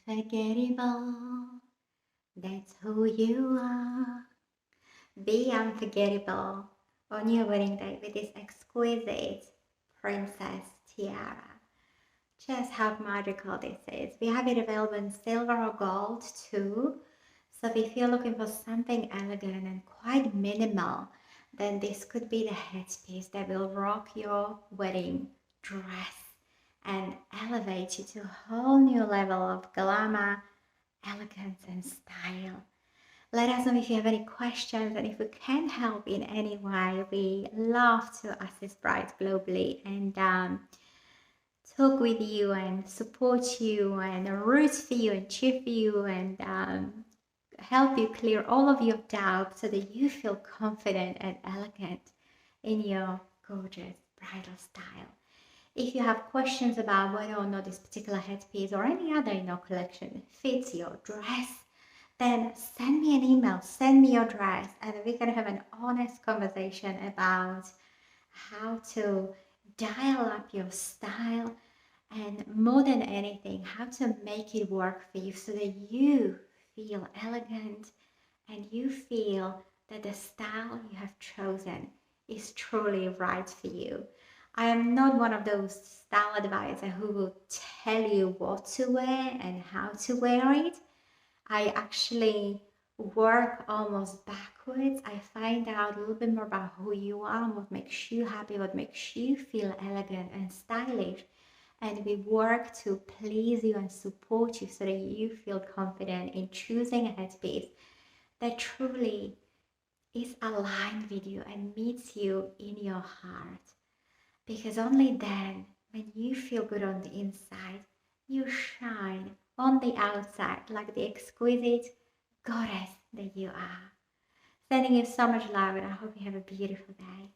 unforgettable. That's who you are. Be unforgettable on your wedding day with this exquisite princess tiara. Just how magical this is. We have it available in silver or gold too. So if you're looking for something elegant and quite minimal, then this could be the headpiece that will rock your wedding dress and elevate you to a whole new level of glamour, elegance and style. Let us know if you have any questions, and if we can help in any way. We love to assist brides globally and talk with you and support you and root for you and cheer for you and help you clear all of your doubts so that you feel confident and elegant in your gorgeous bridal style. If you have questions about whether or not this particular headpiece or any other in our collection fits your dress, then send me an email, send me your dress, and we can have an honest conversation about how to dial up your style, and more than anything, how to make it work for you so that you feel elegant and you feel that the style you have chosen is truly right for you. I am not one of those style advisors who will tell you what to wear and how to wear it. I actually work almost backwards. I find out a little bit more about who you are and what makes you happy, what makes you feel elegant and stylish. And we work to please you and support you so that you feel confident in choosing a headpiece that truly is aligned with you and meets you in your heart. Because only then, when you feel good on the inside, you shine on the outside like the exquisite goddess that you are. Sending you so much love, and I hope you have a beautiful day.